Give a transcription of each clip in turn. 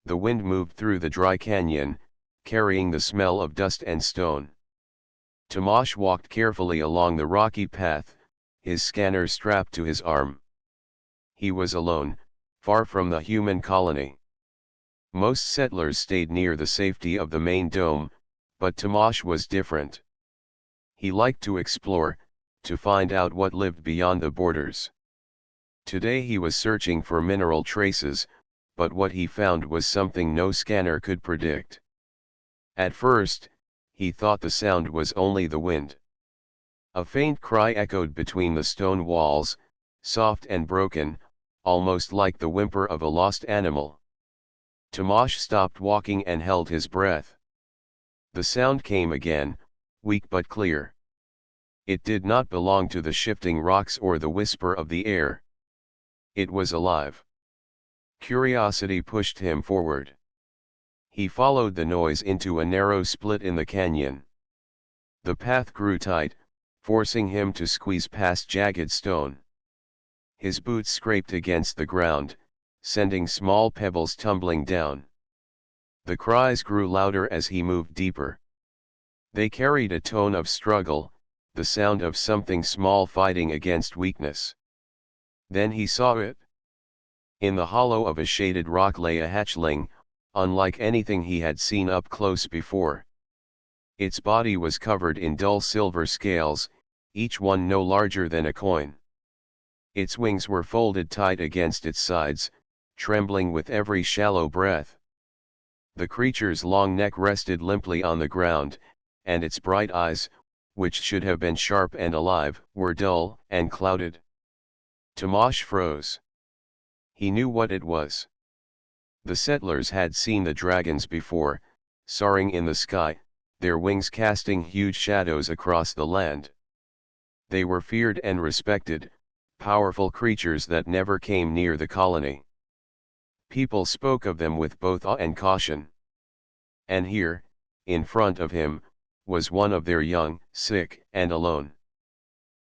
The wind moved through the dry canyon, carrying the smell of dust and stone. Tomasz walked carefully along the rocky path, his scanner strapped to his arm. He was alone, far from the human colony. Most settlers stayed near the safety of the main dome, but Tomasz was different. He liked to explore, to find out what lived beyond the borders. Today he was searching for mineral traces, but what he found was something no scanner could predict. At first, he thought the sound was only the wind. A faint cry echoed between the stone walls, soft and broken, almost like the whimper of a lost animal. Tomasz stopped walking and held his breath. The sound came again, weak but clear. It did not belong to the shifting rocks or the whisper of the air. It was alive. Curiosity pushed him forward. He followed the noise into a narrow split in the canyon. The path grew tight, forcing him to squeeze past jagged stone. His boots scraped against the ground, sending small pebbles tumbling down. The cries grew louder as he moved deeper. They carried a tone of struggle, the sound of something small fighting against weakness. Then he saw it. In the hollow of a shaded rock lay a hatchling, unlike anything he had seen up close before. Its body was covered in dull silver scales, each one no larger than a coin. Its wings were folded tight against its sides, trembling with every shallow breath. The creature's long neck rested limply on the ground, and its bright eyes, which should have been sharp and alive, were dull and clouded. Tomasz froze. He knew what it was. The settlers had seen the dragons before, soaring in the sky, their wings casting huge shadows across the land. They were feared and respected, powerful creatures that never came near the colony. People spoke of them with both awe and caution. And here, in front of him, was one of their young, sick, and alone.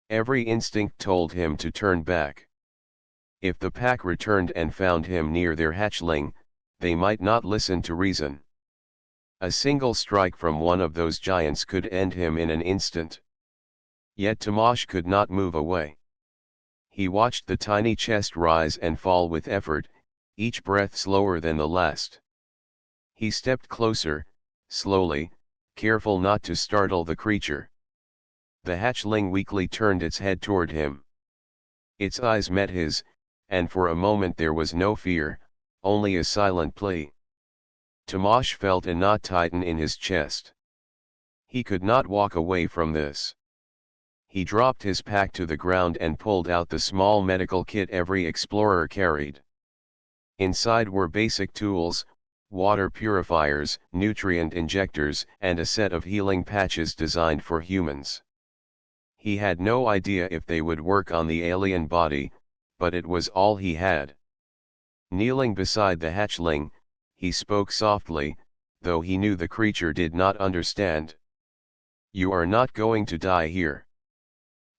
Every instinct told him to turn back. If the pack returned and found him near their hatchling, they might not listen to reason. A single strike from one of those giants could end him in an instant. Yet Tomasz could not move away. He watched the tiny chest rise and fall with effort, each breath slower than the last. He stepped closer, slowly, careful not to startle the creature. The hatchling weakly turned its head toward him. Its eyes met his, and for a moment there was no fear, only a silent plea. Tomasz felt a knot tighten in his chest. He could not walk away from this. He dropped his pack to the ground and pulled out the small medical kit every explorer carried. Inside were basic tools, water purifiers, nutrient injectors, and a set of healing patches designed for humans. He had no idea if they would work on the alien body, but it was all he had. Kneeling beside the hatchling, he spoke softly, though he knew the creature did not understand. "You are not going to die here.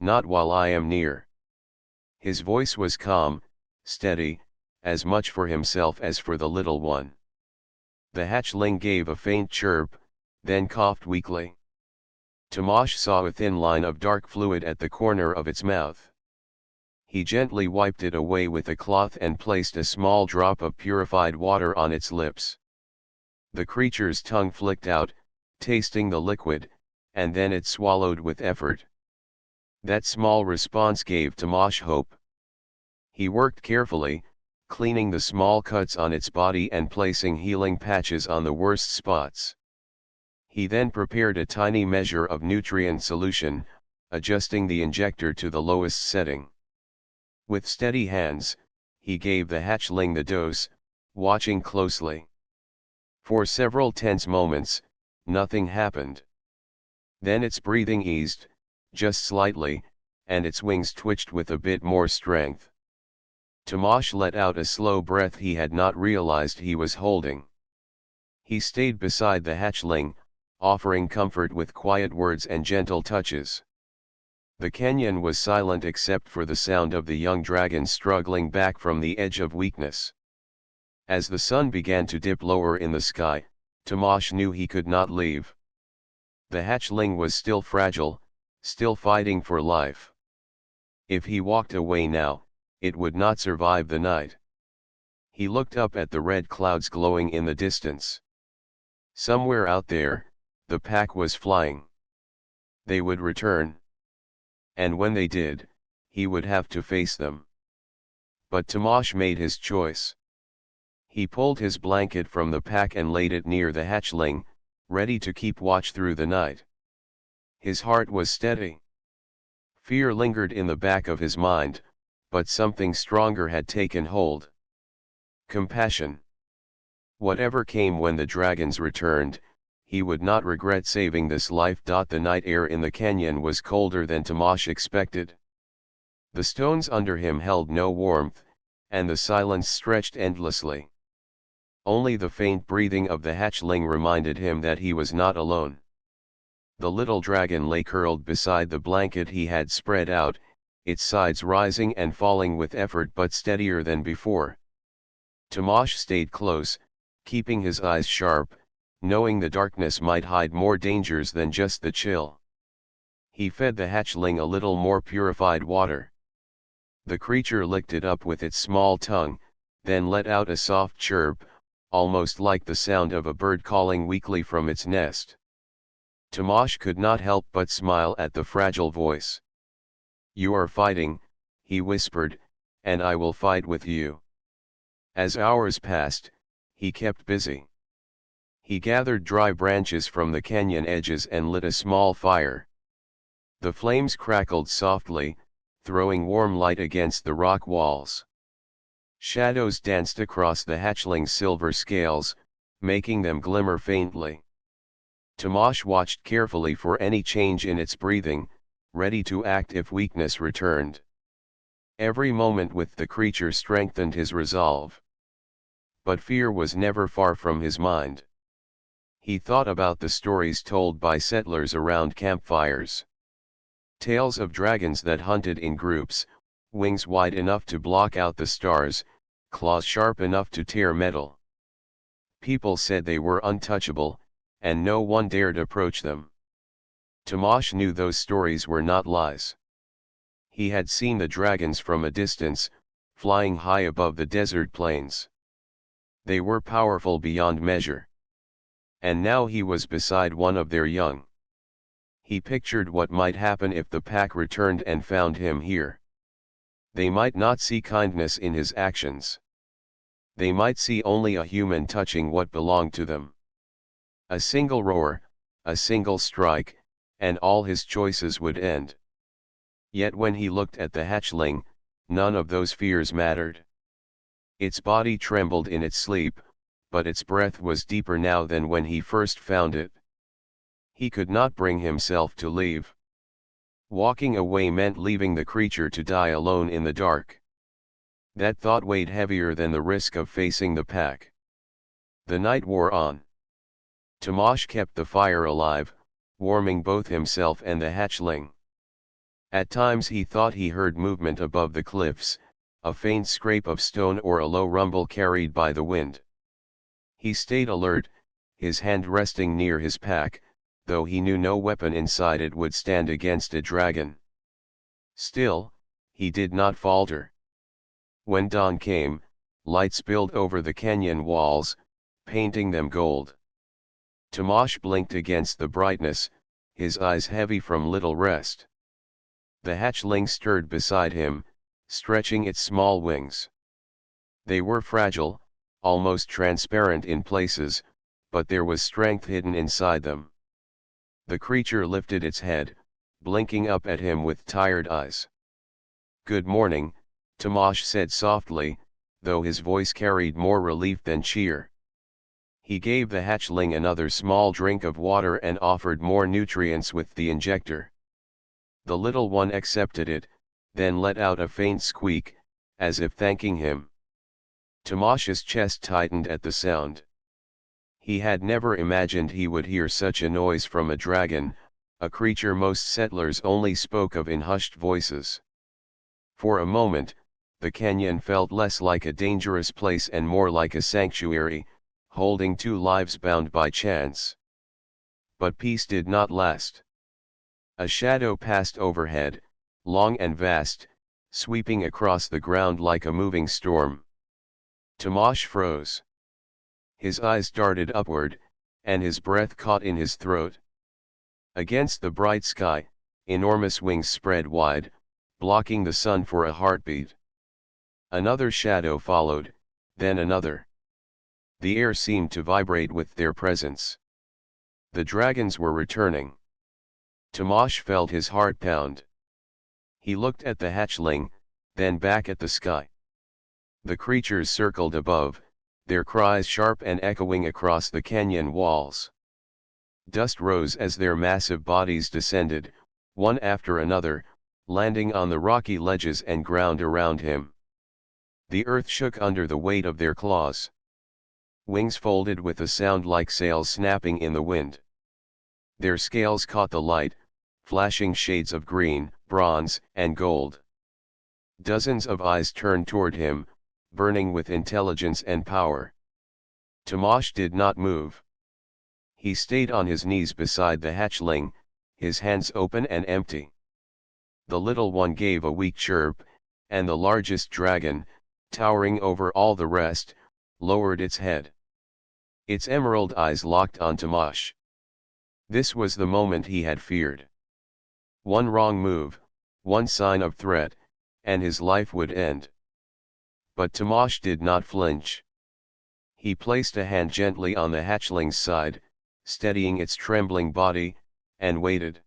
Not while I am near." His voice was calm, steady, as much for himself as for the little one. The hatchling gave a faint chirp, then coughed weakly. Tomasz saw a thin line of dark fluid at the corner of its mouth. He gently wiped it away with a cloth and placed a small drop of purified water on its lips. The creature's tongue flicked out, tasting the liquid, and then it swallowed with effort. That small response gave Tomasz hope. He worked carefully, cleaning the small cuts on its body and placing healing patches on the worst spots. He then prepared a tiny measure of nutrient solution, adjusting the injector to the lowest setting. With steady hands, he gave the hatchling the dose, watching closely. For several tense moments, nothing happened. Then its breathing eased, just slightly, and its wings twitched with a bit more strength. Tomasz let out a slow breath he had not realized he was holding. He stayed beside the hatchling, offering comfort with quiet words and gentle touches. The canyon was silent except for the sound of the young dragon struggling back from the edge of weakness. As the sun began to dip lower in the sky, Tomasz knew he could not leave. The hatchling was still fragile, still fighting for life. If he walked away now, it would not survive the night. He looked up at the red clouds glowing in the distance. Somewhere out there, the pack was flying. They would return. And when they did, he would have to face them. But Tomasz made his choice. He pulled his blanket from the pack and laid it near the hatchling, ready to keep watch through the night. His heart was steady. Fear lingered in the back of his mind, but something stronger had taken hold. Compassion. Whatever came when the dragons returned, he would not regret saving this life. The night air in the canyon was colder than Tomasz expected. The stones under him held no warmth, and the silence stretched endlessly. Only the faint breathing of the hatchling reminded him that he was not alone. The little dragon lay curled beside the blanket he had spread out, its sides rising and falling with effort but steadier than before. Tomasz stayed close, keeping his eyes sharp, knowing the darkness might hide more dangers than just the chill. He fed the hatchling a little more purified water. The creature licked it up with its small tongue, then let out a soft chirp, almost like the sound of a bird calling weakly from its nest. Tomasz could not help but smile at the fragile voice. "You are fighting," he whispered, "and I will fight with you." As hours passed, he kept busy. He gathered dry branches from the canyon edges and lit a small fire. The flames crackled softly, throwing warm light against the rock walls. Shadows danced across the hatchling's silver scales, making them glimmer faintly. Tomasz watched carefully for any change in its breathing, ready to act if weakness returned. Every moment with the creature strengthened his resolve. But fear was never far from his mind. He thought about the stories told by settlers around campfires. Tales of dragons that hunted in groups, wings wide enough to block out the stars, claws sharp enough to tear metal. People said they were untouchable, and no one dared approach them. Tomasz knew those stories were not lies. He had seen the dragons from a distance, flying high above the desert plains. They were powerful beyond measure. And now he was beside one of their young. He pictured what might happen if the pack returned and found him here. They might not see kindness in his actions. They might see only a human touching what belonged to them. A single roar, a single strike, and all his choices would end. Yet when he looked at the hatchling, none of those fears mattered. Its body trembled in its sleep, but its breath was deeper now than when he first found it. He could not bring himself to leave. Walking away meant leaving the creature to die alone in the dark. That thought weighed heavier than the risk of facing the pack. The night wore on. Tomasz kept the fire alive, warming both himself and the hatchling. At times he thought he heard movement above the cliffs, a faint scrape of stone or a low rumble carried by the wind. He stayed alert, his hand resting near his pack, though he knew no weapon inside it would stand against a dragon. Still, he did not falter. When dawn came, light spilled over the canyon walls, painting them gold. Tomasz blinked against the brightness, his eyes heavy from little rest. The hatchling stirred beside him, stretching its small wings. They were fragile, almost transparent in places, but there was strength hidden inside them. The creature lifted its head, blinking up at him with tired eyes. "Good morning," Tomasz said softly, though his voice carried more relief than cheer. He gave the hatchling another small drink of water and offered more nutrients with the injector. The little one accepted it, then let out a faint squeak, as if thanking him. Tomasz's chest tightened at the sound. He had never imagined he would hear such a noise from a dragon, a creature most settlers only spoke of in hushed voices. For a moment, the canyon felt less like a dangerous place and more like a sanctuary, holding two lives bound by chance. But peace did not last. A shadow passed overhead, long and vast, sweeping across the ground like a moving storm. Tomash froze. His eyes darted upward, and his breath caught in his throat. Against the bright sky, enormous wings spread wide, blocking the sun for a heartbeat. Another shadow followed, then another. The air seemed to vibrate with their presence. The dragons were returning. Tomash felt his heart pound. He looked at the hatchling, then back at the sky. The creatures circled above, their cries sharp and echoing across the canyon walls. Dust rose as their massive bodies descended, one after another, landing on the rocky ledges and ground around him. The earth shook under the weight of their claws. Wings folded with a sound like sails snapping in the wind. Their scales caught the light, flashing shades of green, bronze, and gold. Dozens of eyes turned toward him, burning with intelligence and power. Tomash did not move. He stayed on his knees beside the hatchling, his hands open and empty. The little one gave a weak chirp, and the largest dragon, towering over all the rest, lowered its head. Its emerald eyes locked on Tomash. This was the moment he had feared. One wrong move, one sign of threat, and his life would end. But Tomash did not flinch. He placed a hand gently on the hatchling's side, steadying its trembling body, and waited.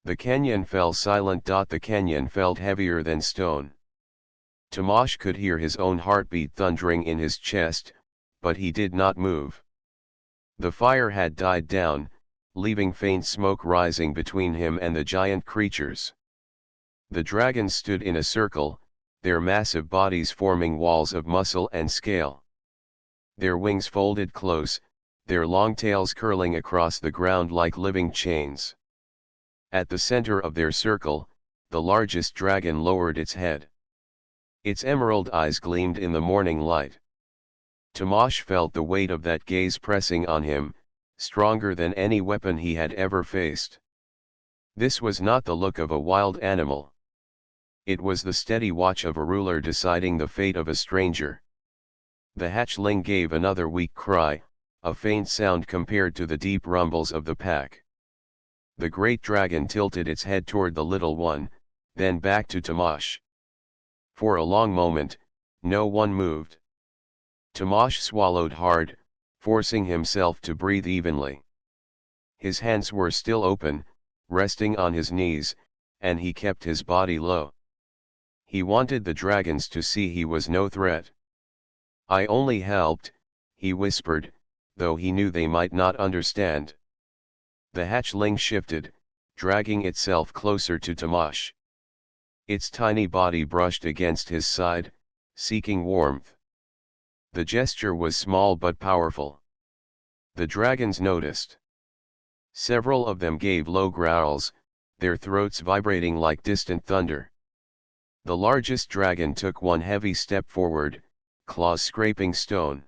The canyon fell silent. The canyon felt heavier than stone. Tomash could hear his own heartbeat thundering in his chest, but he did not move. The fire had died down, leaving faint smoke rising between him and the giant creatures. The dragons stood in a circle, their massive bodies forming walls of muscle and scale. Their wings folded close, their long tails curling across the ground like living chains. At the center of their circle, the largest dragon lowered its head. Its emerald eyes gleamed in the morning light. Tomash felt the weight of that gaze pressing on him, stronger than any weapon he had ever faced. This was not the look of a wild animal. It was the steady watch of a ruler deciding the fate of a stranger. The hatchling gave another weak cry, a faint sound compared to the deep rumbles of the pack. The great dragon tilted its head toward the little one, then back to Tomash. For a long moment, no one moved. Tomash swallowed hard, forcing himself to breathe evenly. His hands were still open, resting on his knees, and he kept his body low. He wanted the dragons to see he was no threat. "I only helped," he whispered, though he knew they might not understand. The hatchling shifted, dragging itself closer to Tomash. Its tiny body brushed against his side, seeking warmth. The gesture was small but powerful. The dragons noticed. Several of them gave low growls, their throats vibrating like distant thunder. The largest dragon took one heavy step forward, claws scraping stone.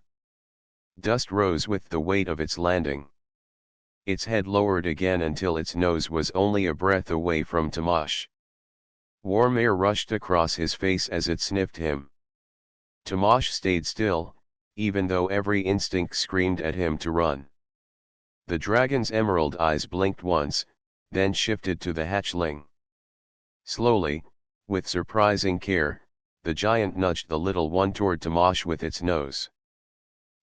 Dust rose with the weight of its landing. Its head lowered again until its nose was only a breath away from Tomash. Warm air rushed across his face as it sniffed him. Tomash stayed still, even though every instinct screamed at him to run. The dragon's emerald eyes blinked once, then shifted to the hatchling. Slowly, with surprising care, the giant nudged the little one toward Tomash with its nose.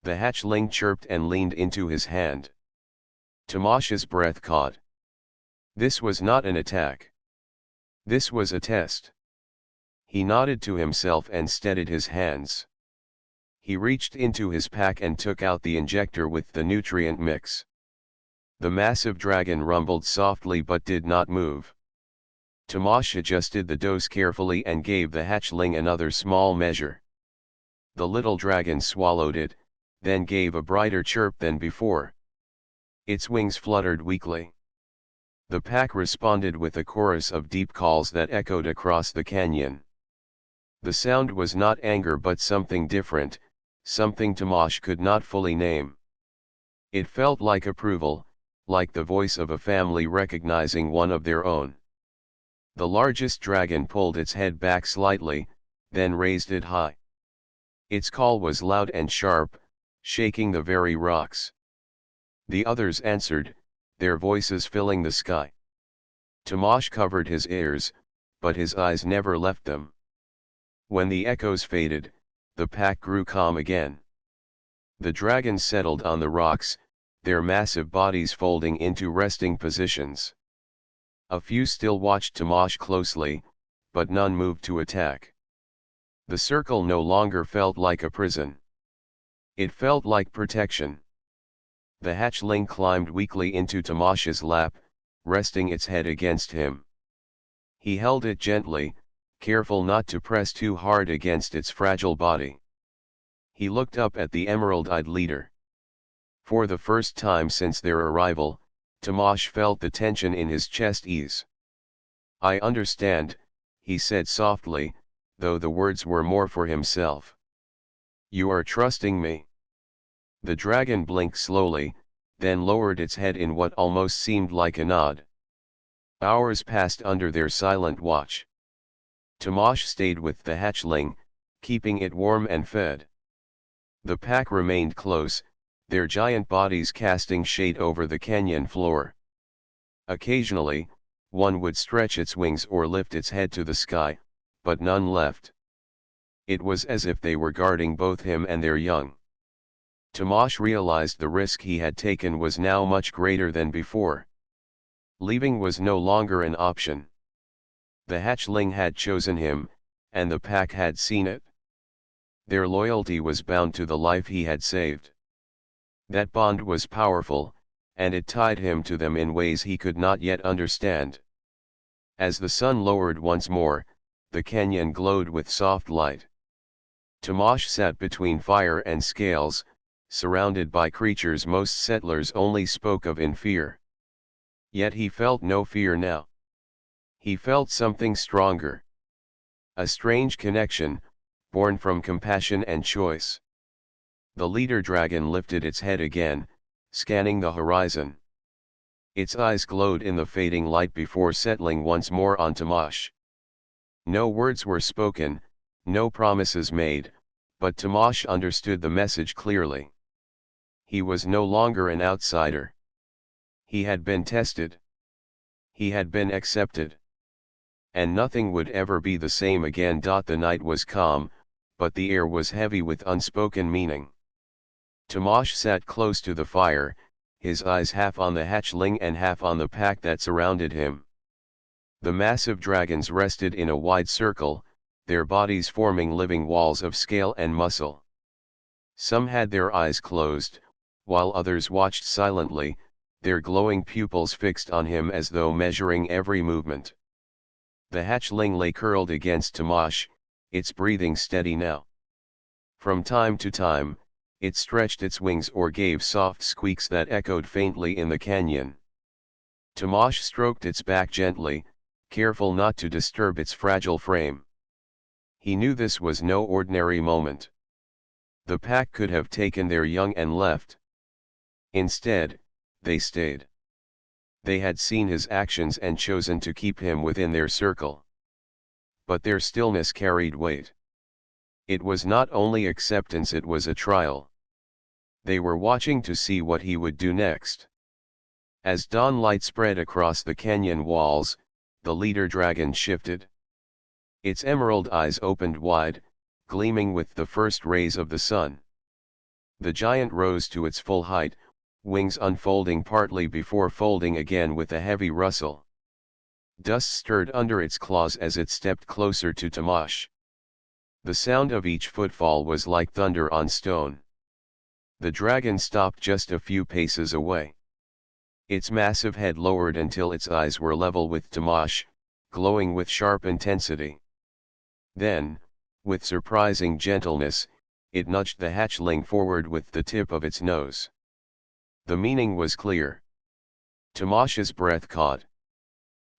The hatchling chirped and leaned into his hand. Tomash's breath caught. This was not an attack. This was a test. He nodded to himself and steadied his hands. He reached into his pack and took out the injector with the nutrient mix. The massive dragon rumbled softly but did not move. Tomash adjusted the dose carefully and gave the hatchling another small measure. The little dragon swallowed it, then gave a brighter chirp than before. Its wings fluttered weakly. The pack responded with a chorus of deep calls that echoed across the canyon. The sound was not anger but something different, something Tomash could not fully name. It felt like approval, like the voice of a family recognizing one of their own. The largest dragon pulled its head back slightly, then raised it high. Its call was loud and sharp, shaking the very rocks. The others answered, their voices filling the sky. Tomash covered his ears, but his eyes never left them. When the echoes faded, the pack grew calm again. The dragons settled on the rocks, their massive bodies folding into resting positions. A few still watched Tomash closely, but none moved to attack. The circle no longer felt like a prison. It felt like protection. The hatchling climbed weakly into Tomash's lap, resting its head against him. He held it gently, careful not to press too hard against its fragile body. He looked up at the emerald-eyed leader. For the first time since their arrival, Tomash felt the tension in his chest ease. "I understand," he said softly, though the words were more for himself. "You are trusting me." The dragon blinked slowly, then lowered its head in what almost seemed like a nod. Hours passed under their silent watch. Tomash stayed with the hatchling, keeping it warm and fed. The pack remained close, their giant bodies casting shade over the canyon floor. Occasionally, one would stretch its wings or lift its head to the sky, but none left. It was as if they were guarding both him and their young. Tomash realized the risk he had taken was now much greater than before. Leaving was no longer an option. The hatchling had chosen him, and the pack had seen it. Their loyalty was bound to the life he had saved. That bond was powerful, and it tied him to them in ways he could not yet understand. As the sun lowered once more, the canyon glowed with soft light. Tomash sat between fire and scales, surrounded by creatures most settlers only spoke of in fear. Yet he felt no fear now. He felt something stronger. A strange connection, born from compassion and choice. The leader dragon lifted its head again, scanning the horizon. Its eyes glowed in the fading light before settling once more on Tomash. No words were spoken, no promises made, but Tomash understood the message clearly. He was no longer an outsider. He had been tested. He had been accepted. And nothing would ever be the same again. The night was calm, but the air was heavy with unspoken meaning. Tomash sat close to the fire, his eyes half on the hatchling and half on the pack that surrounded him. The massive dragons rested in a wide circle, their bodies forming living walls of scale and muscle. Some had their eyes closed, while others watched silently, their glowing pupils fixed on him as though measuring every movement. The hatchling lay curled against Tomash, its breathing steady now. From time to time, it stretched its wings or gave soft squeaks that echoed faintly in the canyon. Tomash stroked its back gently, careful not to disturb its fragile frame. He knew this was no ordinary moment. The pack could have taken their young and left. Instead, they stayed. They had seen his actions and chosen to keep him within their circle. But their stillness carried weight. It was not only acceptance, it was a trial. They were watching to see what he would do next. As dawn light spread across the canyon walls, the leader dragon shifted. Its emerald eyes opened wide, gleaming with the first rays of the sun. The giant rose to its full height, wings unfolding partly before folding again with a heavy rustle. Dust stirred under its claws as it stepped closer to Tomash. The sound of each footfall was like thunder on stone. The dragon stopped just a few paces away. Its massive head lowered until its eyes were level with Tomash, glowing with sharp intensity. Then, with surprising gentleness, it nudged the hatchling forward with the tip of its nose. The meaning was clear. Tomash's breath caught.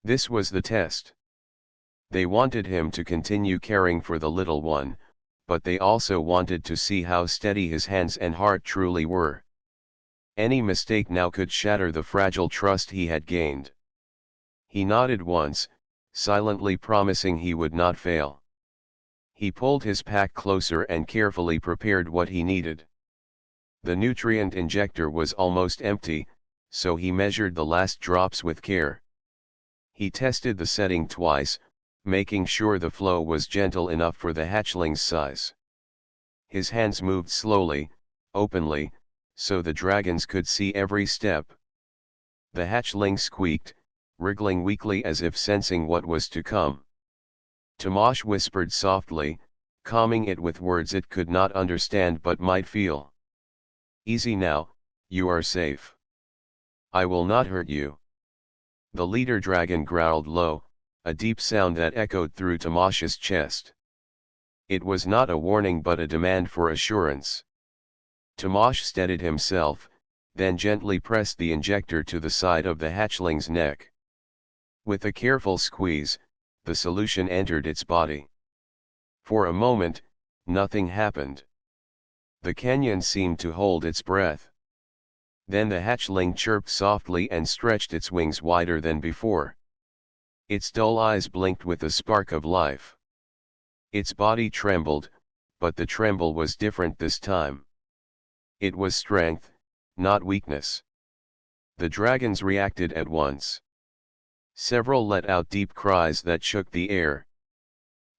This was the test. They wanted him to continue caring for the little one, but they also wanted to see how steady his hands and heart truly were. Any mistake now could shatter the fragile trust he had gained. He nodded once, silently promising he would not fail. He pulled his pack closer and carefully prepared what he needed. The nutrient injector was almost empty, so he measured the last drops with care. He tested the setting twice, making sure the flow was gentle enough for the hatchling's size. His hands moved slowly, openly, so the dragons could see every step. The hatchling squeaked, wriggling weakly as if sensing what was to come. Tomash whispered softly, calming it with words it could not understand but might feel. "Easy now, you are safe. I will not hurt you." The leader dragon growled low, a deep sound that echoed through Tomash's chest. It was not a warning but a demand for assurance. Tomash steadied himself, then gently pressed the injector to the side of the hatchling's neck. With a careful squeeze, the solution entered its body. For a moment, nothing happened. The canyon seemed to hold its breath. Then the hatchling chirped softly and stretched its wings wider than before. Its dull eyes blinked with a spark of life. Its body trembled, but the tremble was different this time. It was strength, not weakness. The dragons reacted at once. Several let out deep cries that shook the air.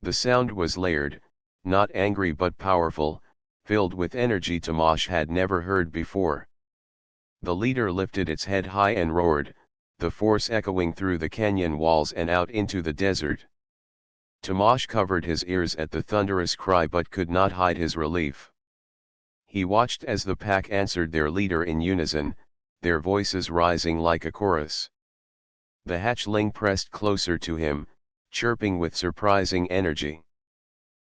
The sound was layered, not angry but powerful, filled with energy Tomash had never heard before. The leader lifted its head high and roared, the force echoing through the canyon walls and out into the desert. Tomash covered his ears at the thunderous cry but could not hide his relief. He watched as the pack answered their leader in unison, their voices rising like a chorus. The hatchling pressed closer to him, chirping with surprising energy.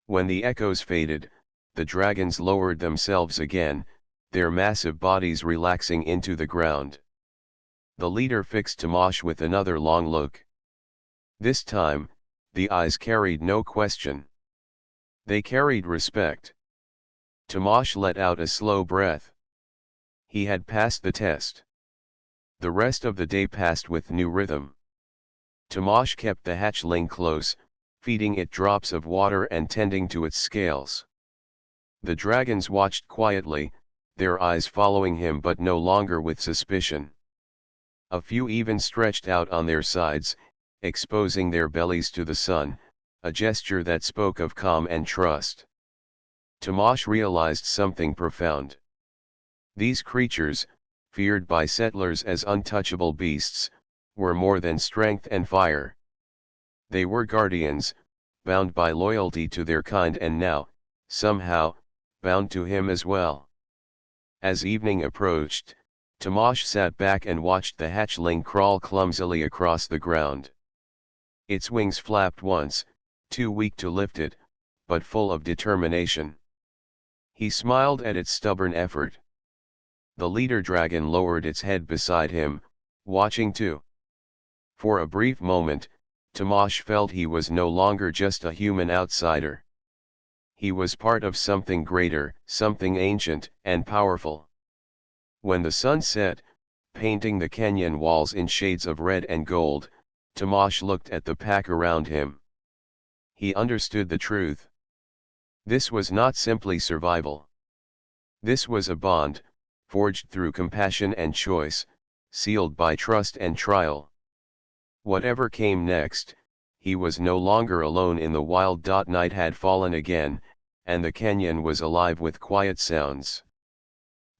When the echoes faded, the dragons lowered themselves again, their massive bodies relaxing into the ground. The leader fixed Tomash with another long look. This time, the eyes carried no question. They carried respect. Tomash let out a slow breath. He had passed the test. The rest of the day passed with new rhythm. Tomash kept the hatchling close, feeding it drops of water and tending to its scales. The dragons watched quietly, their eyes following him but no longer with suspicion. A few even stretched out on their sides, exposing their bellies to the sun, a gesture that spoke of calm and trust. Tomash realized something profound. These creatures, feared by settlers as untouchable beasts, were more than strength and fire. They were guardians, bound by loyalty to their kind and now, somehow, bound to him as well. As evening approached, Tomash sat back and watched the hatchling crawl clumsily across the ground. Its wings flapped once, too weak to lift it, but full of determination. He smiled at its stubborn effort. The leader dragon lowered its head beside him, watching too. For a brief moment, Tomash felt he was no longer just a human outsider. He was part of something greater, something ancient and powerful. When the sun set, painting the canyon walls in shades of red and gold, Tomash looked at the pack around him. He understood the truth. This was not simply survival. This was a bond, forged through compassion and choice, sealed by trust and trial. Whatever came next, he was no longer alone in the wild. Night had fallen again, and the canyon was alive with quiet sounds.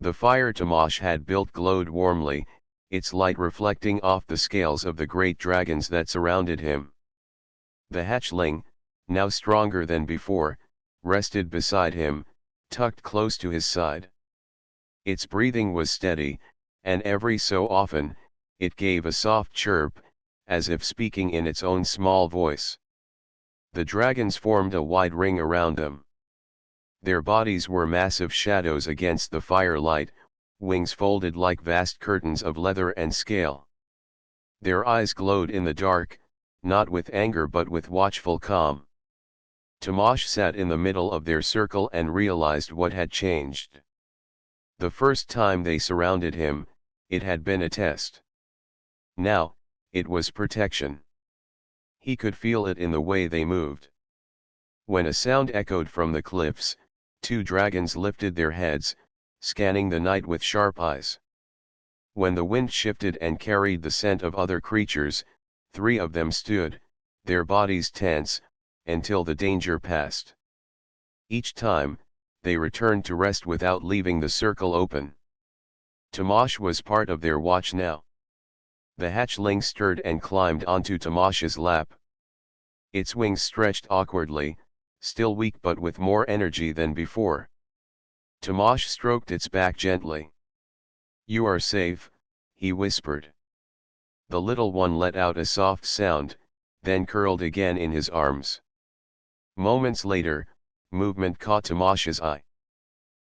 The fire Tomash had built glowed warmly, its light reflecting off the scales of the great dragons that surrounded him. The hatchling, now stronger than before, rested beside him, tucked close to his side. Its breathing was steady, and every so often, it gave a soft chirp, as if speaking in its own small voice. The dragons formed a wide ring around them. Their bodies were massive shadows against the firelight, wings folded like vast curtains of leather and scale. Their eyes glowed in the dark, not with anger but with watchful calm. Tomash sat in the middle of their circle and realized what had changed. The first time they surrounded him, it had been a test. Now, it was protection. He could feel it in the way they moved. When a sound echoed from the cliffs, two dragons lifted their heads, scanning the night with sharp eyes. When the wind shifted and carried the scent of other creatures, three of them stood, their bodies tense, until the danger passed. Each time, they returned to rest without leaving the circle open. Tomash was part of their watch now. The hatchling stirred and climbed onto Tomash's lap. Its wings stretched awkwardly, still weak but with more energy than before. Tomash stroked its back gently. "You are safe," he whispered. The little one let out a soft sound, then curled again in his arms. Moments later, movement caught Tomash's eye.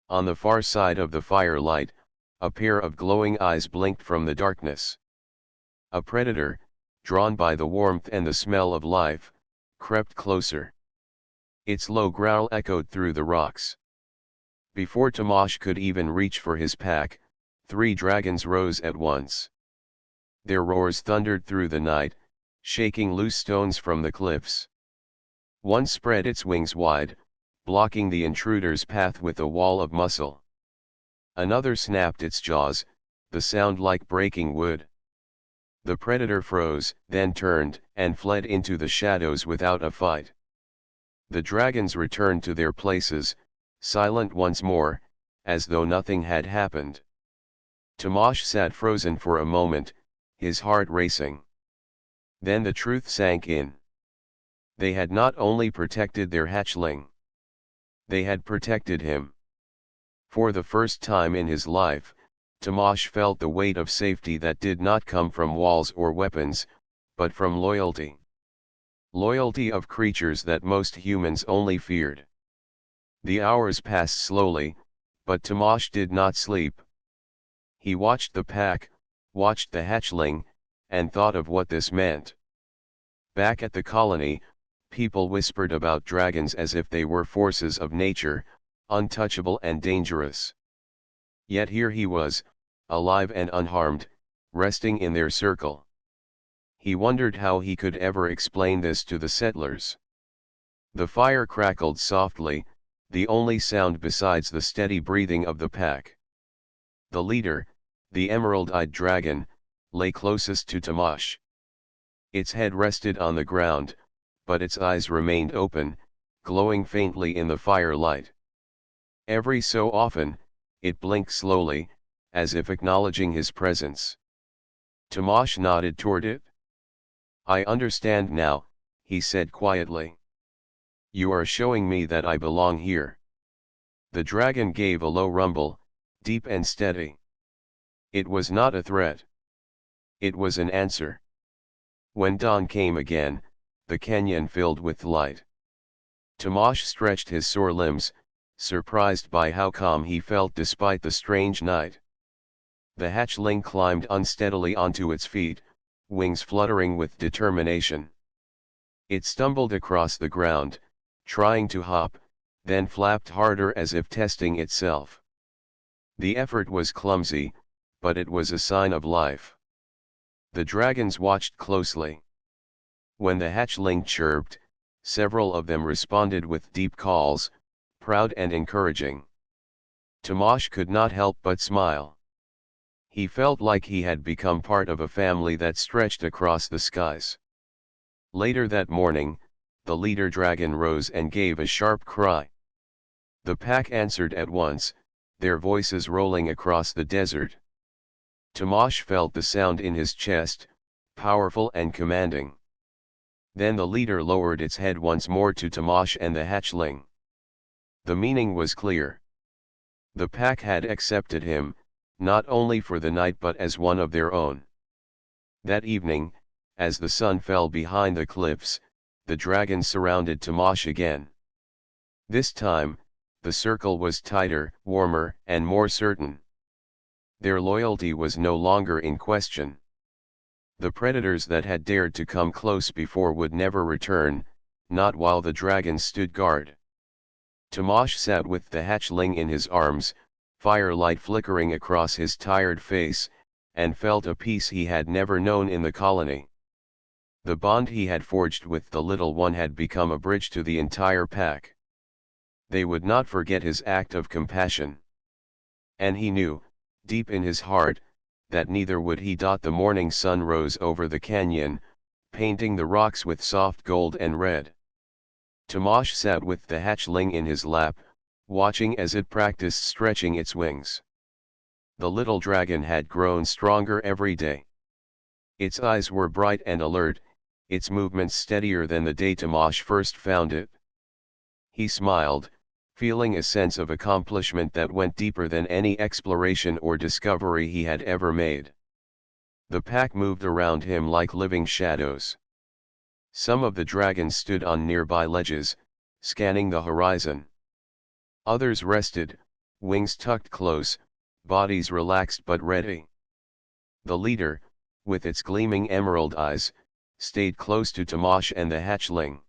On the far side of the firelight, a pair of glowing eyes blinked from the darkness. A predator, drawn by the warmth and the smell of life, crept closer. Its low growl echoed through the rocks. Before Tomash could even reach for his pack, three dragons rose at once. Their roars thundered through the night, shaking loose stones from the cliffs. One spread its wings wide, blocking the intruder's path with a wall of muscle. Another snapped its jaws, the sound like breaking wood. The predator froze, then turned, and fled into the shadows without a fight. The dragons returned to their places, silent once more, as though nothing had happened. Tomash sat frozen for a moment, his heart racing. Then the truth sank in. They had not only protected their hatchling. They had protected him. For the first time in his life, Tomash felt the weight of safety that did not come from walls or weapons, but from loyalty. Loyalty of creatures that most humans only feared. The hours passed slowly, but Tomash did not sleep. He watched the pack, watched the hatchling, and thought of what this meant. Back at the colony, people whispered about dragons as if they were forces of nature, untouchable and dangerous. Yet here he was, alive and unharmed, resting in their circle. He wondered how he could ever explain this to the settlers. The fire crackled softly, the only sound besides the steady breathing of the pack. The leader, the emerald-eyed dragon, lay closest to Tomash. Its head rested on the ground, but its eyes remained open, glowing faintly in the firelight. Every so often, it blinked slowly, as if acknowledging his presence. Tomash nodded toward it. "I understand now," he said quietly. "You are showing me that I belong here." The dragon gave a low rumble, deep and steady. It was not a threat. It was an answer. When dawn came again, the canyon filled with light. Tomash stretched his sore limbs, surprised by how calm he felt despite the strange night. The hatchling climbed unsteadily onto its feet, wings fluttering with determination. It stumbled across the ground, trying to hop, then flapped harder as if testing itself. The effort was clumsy, but it was a sign of life. The dragons watched closely. When the hatchling chirped, several of them responded with deep calls, proud and encouraging. Tomash could not help but smile. He felt like he had become part of a family that stretched across the skies. Later that morning, the leader dragon rose and gave a sharp cry. The pack answered at once, their voices rolling across the desert. Tomash felt the sound in his chest, powerful and commanding. Then the leader lowered its head once more to Tomash and the hatchling. The meaning was clear. The pack had accepted him, not only for the night but as one of their own. That evening, as the sun fell behind the cliffs, the dragons surrounded Tomash again. This time, the circle was tighter, warmer, and more certain. Their loyalty was no longer in question. The predators that had dared to come close before would never return, not while the dragons stood guard. Tomash sat with the hatchling in his arms, firelight flickering across his tired face, and felt a peace he had never known in the colony. The bond he had forged with the little one had become a bridge to the entire pack. They would not forget his act of compassion. And he knew, deep in his heart, that neither would he. The morning sun rose over the canyon, painting the rocks with soft gold and red. Tomash sat with the hatchling in his lap, watching as it practiced stretching its wings. The little dragon had grown stronger every day. Its eyes were bright and alert, its movements steadier than the day Tomash first found it. He smiled, feeling a sense of accomplishment that went deeper than any exploration or discovery he had ever made. The pack moved around him like living shadows. Some of the dragons stood on nearby ledges, scanning the horizon. Others rested, wings tucked close, bodies relaxed but ready. The leader, with its gleaming emerald eyes, stayed close to Tomash and the hatchling.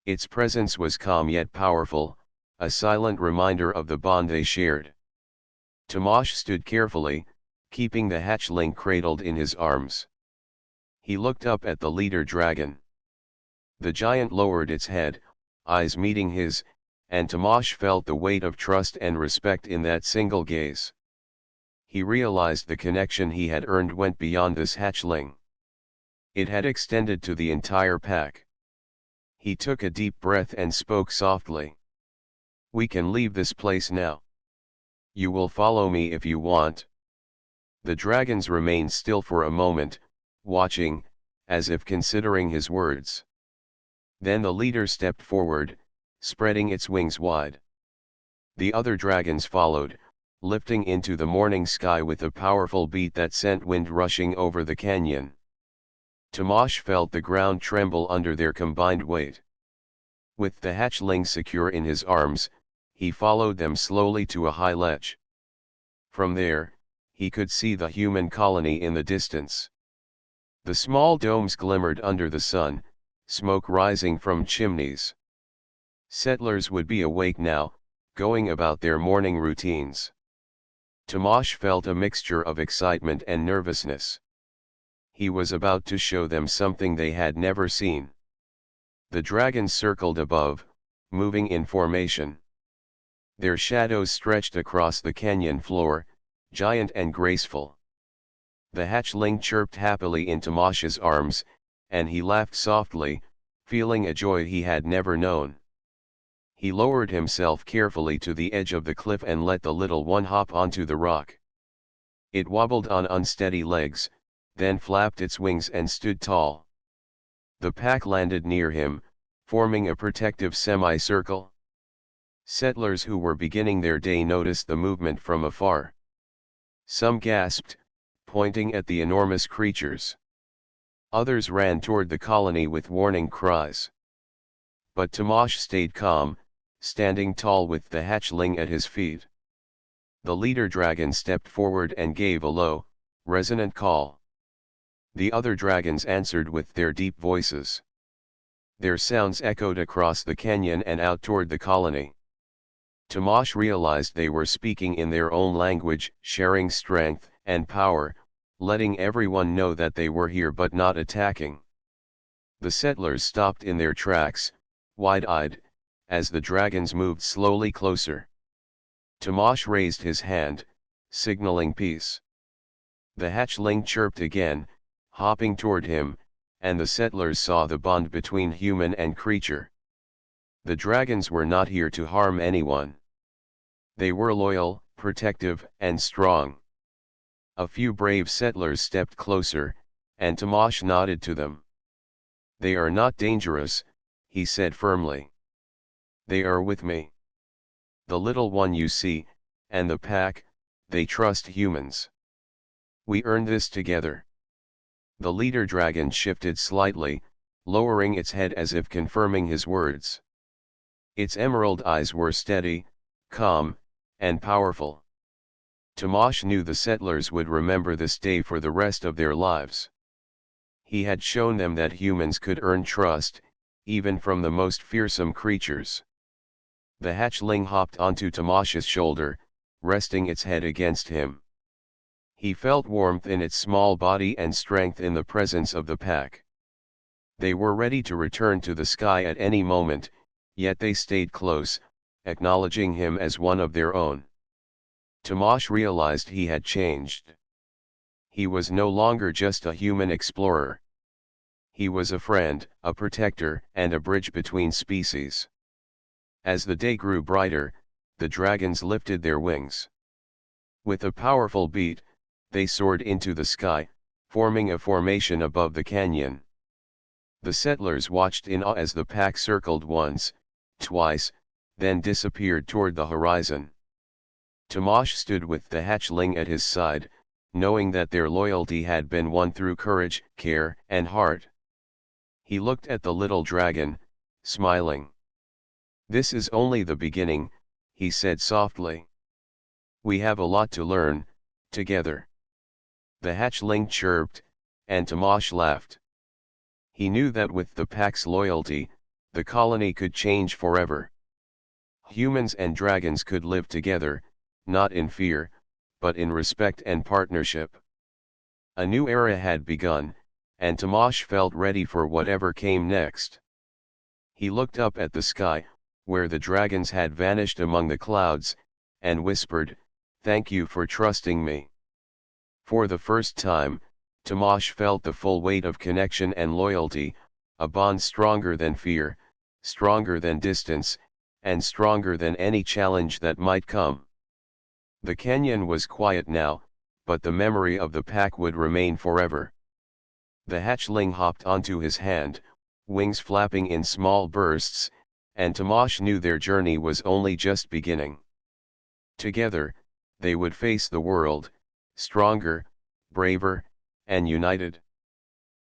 Its presence was calm yet powerful, a silent reminder of the bond they shared. Tomash stood carefully, keeping the hatchling cradled in his arms. He looked up at the leader dragon. The giant lowered its head, eyes meeting his, and Tomash felt the weight of trust and respect in that single gaze. He realized the connection he had earned went beyond this hatchling. It had extended to the entire pack. He took a deep breath and spoke softly. "We can leave this place now. You will follow me if you want." The dragons remained still for a moment, watching, as if considering his words. Then the leader stepped forward, spreading its wings wide. The other dragons followed, lifting into the morning sky with a powerful beat that sent wind rushing over the canyon. Tomash felt the ground tremble under their combined weight. With the hatchling secure in his arms, he followed them slowly to a high ledge. From there, he could see the human colony in the distance. The small domes glimmered under the sun, smoke rising from chimneys. Settlers would be awake now, going about their morning routines. Tomash felt a mixture of excitement and nervousness. He was about to show them something they had never seen. The dragons circled above, moving in formation. Their shadows stretched across the canyon floor, giant and graceful. The hatchling chirped happily in Tomash's arms, and he laughed softly, feeling a joy he had never known. He lowered himself carefully to the edge of the cliff and let the little one hop onto the rock. It wobbled on unsteady legs, then flapped its wings and stood tall. The pack landed near him, forming a protective semicircle. Settlers who were beginning their day noticed the movement from afar. Some gasped, pointing at the enormous creatures. Others ran toward the colony with warning cries. But Tomash stayed calm, standing tall with the hatchling at his feet. The leader dragon stepped forward and gave a low, resonant call. The other dragons answered with their deep voices. Their sounds echoed across the canyon and out toward the colony. Tomash realized they were speaking in their own language, sharing strength and power, letting everyone know that they were here but not attacking. The settlers stopped in their tracks, wide-eyed, as the dragons moved slowly closer. Tomash raised his hand, signaling peace. The hatchling chirped again, hopping toward him, and the settlers saw the bond between human and creature. The dragons were not here to harm anyone. They were loyal, protective, and strong. A few brave settlers stepped closer, and Tomash nodded to them. "They are not dangerous," he said firmly. "They are with me. The little one you see, and the pack, they trust humans. We earned this together." The leader dragon shifted slightly, lowering its head as if confirming his words. Its emerald eyes were steady, calm, and powerful. Tomash knew the settlers would remember this day for the rest of their lives. He had shown them that humans could earn trust, even from the most fearsome creatures. The hatchling hopped onto Tamash's shoulder, resting its head against him. He felt warmth in its small body and strength in the presence of the pack. They were ready to return to the sky at any moment, yet they stayed close, acknowledging him as one of their own. Tamash realized he had changed. He was no longer just a human explorer. He was a friend, a protector, and a bridge between species. As the day grew brighter, the dragons lifted their wings. With a powerful beat, they soared into the sky, forming a formation above the canyon. The settlers watched in awe as the pack circled once, twice, then disappeared toward the horizon. Tamash stood with the hatchling at his side, knowing that their loyalty had been won through courage, care, and heart. He looked at the little dragon, smiling. "This is only the beginning," he said softly. "We have a lot to learn, together." The hatchling chirped, and Tamash laughed. He knew that with the pack's loyalty, the colony could change forever. Humans and dragons could live together, not in fear, but in respect and partnership. A new era had begun, and Tamash felt ready for whatever came next. He looked up at the sky, where the dragons had vanished among the clouds, and whispered, "Thank you for trusting me." For the first time, Tamash felt the full weight of connection and loyalty, a bond stronger than fear, stronger than distance, and stronger than any challenge that might come. The canyon was quiet now, but the memory of the pack would remain forever. The hatchling hopped onto his hand, wings flapping in small bursts, and Tamash knew their journey was only just beginning. Together, they would face the world, stronger, braver, and united.